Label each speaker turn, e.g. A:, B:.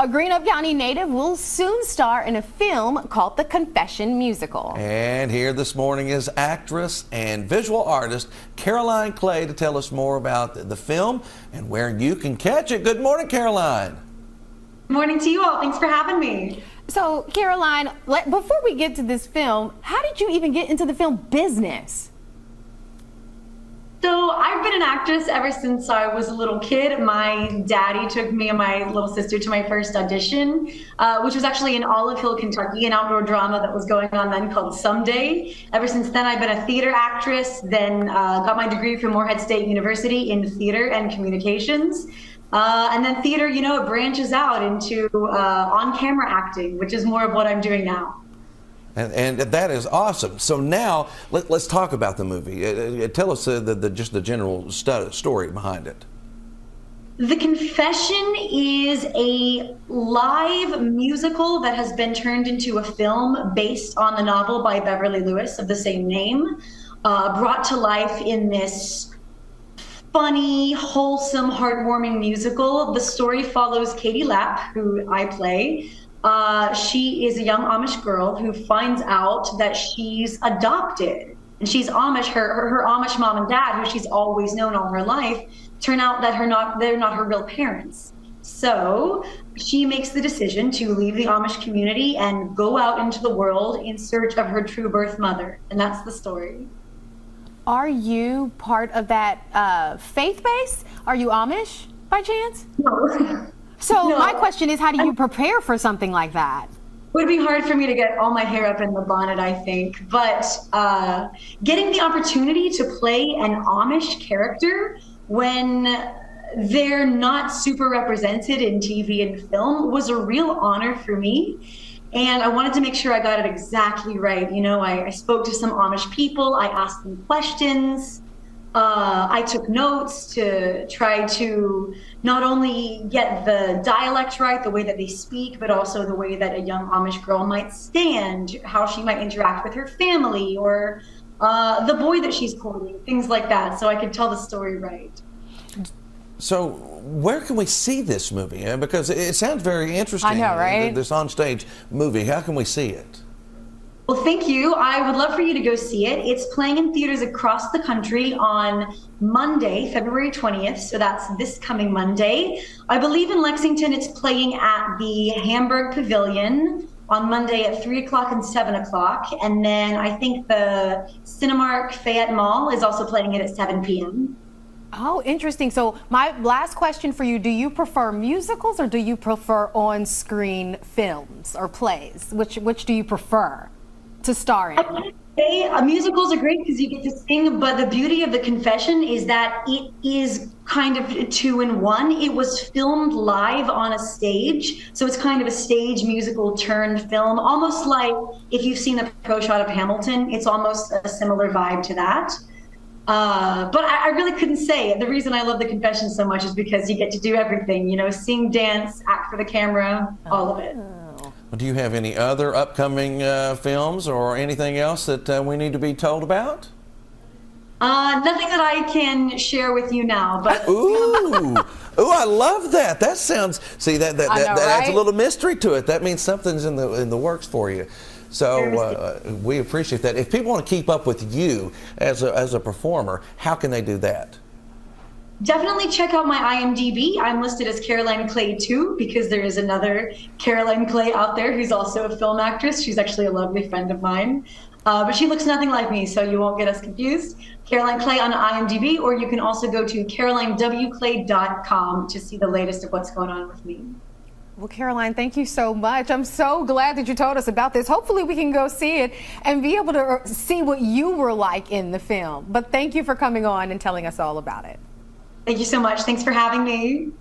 A: A Greenup County native will soon star in a film called The Confession Musical.
B: And here this morning is actress and visual artist Caroline Clay to tell us more about the film and where you can catch it. Good morning, Caroline.
C: Good morning to you all. Thanks for having me.
A: So, Caroline, before we get to this film, how did you even get into the film business?
C: So I've been an actress ever since I was a little kid. My daddy took me and my little sister to my first audition, which was actually in Olive Hill, Kentucky, an outdoor drama that was going on then called Someday. Ever since then, I've been a theater actress, then got my degree from Morehead State University in theater and communications. And then theater, you know, it branches out into on-camera acting, which is more of what I'm doing now.
B: And that is awesome. So now let's talk about the movie. Tell us just the general story behind it.
C: The Confession is a live musical that has been turned into a film based on the novel by Beverly Lewis of the same name, brought to life in this funny, wholesome, heartwarming musical. The story follows Katie Lapp, who I play. She is a young Amish girl who finds out that she's adopted. And she's Amish. Her Amish mom and dad, who she's always known all her life, turn out that they're not her real parents. So she makes the decision to leave the Amish community and go out into the world in search of her true birth mother. And that's the story.
A: Are you part of that faith base? Are you Amish by chance?
C: No.
A: So
C: No.
A: my question is, how do you prepare for something like that?
C: It would be hard for me to get all my hair up in the bonnet, I think. But getting the opportunity to play an Amish character when they're not super represented in TV and film was a real honor for me. And I wanted to make sure I got it exactly right. You know, I spoke to some Amish people, I asked them questions. I took notes to try to not only get the dialect right, the way that they speak, but also the way that a young Amish girl might stand, how she might interact with her family or the boy that she's courting, things like that, so I could tell the story right.
B: So where can we see this movie? Because it sounds very interesting.
A: I know, right?
B: This onstage movie. How can we see it?
C: Well, thank you. I would love for you to go see it. It's playing in theaters across the country on Monday, February 20th. So that's this coming Monday. I believe in Lexington, it's playing at the Hamburg Pavilion on Monday at 3 o'clock and 7 o'clock. And then I think the Cinemark Fayette Mall is also playing it at 7 p.m.
A: Oh, interesting. So my last question for you, do you prefer musicals or do you prefer on-screen films or plays? Which do you prefer to star in?
C: Musicals are great because you get to sing, but the beauty of The Confession is that it is kind of two in one. It was filmed live on a stage, so it's kind of a stage musical turned film, almost like if you've seen a pro shot of Hamilton, it's almost a similar vibe to that. But I really couldn't say. The reason I love The Confession so much is because you get to do everything, you know, sing, dance, act for the camera, all of it.
B: Do you have any other upcoming films or anything else that we need to be told about?
C: Nothing that I can share with you now, but
B: Ooh, I love that. That sounds, see, that adds a little mystery to it. That means something's in the works for you. So we appreciate that. If people want to keep up with you as a performer, how can they do that?
C: Definitely check out my IMDb. I'm listed as Caroline Clay 2 because there is another Caroline Clay out there who's also a film actress. She's actually a lovely friend of mine. But she looks nothing like me, so you won't get us confused. Caroline Clay on IMDb, or you can also go to carolinewclay.com to see the latest of what's going on with me.
A: Well, Caroline, thank you so much. I'm so glad that you told us about this. Hopefully we can go see it and be able to see what you were like in the film. But thank you for coming on and telling us all about it.
C: Thank you so much. Thanks for having me.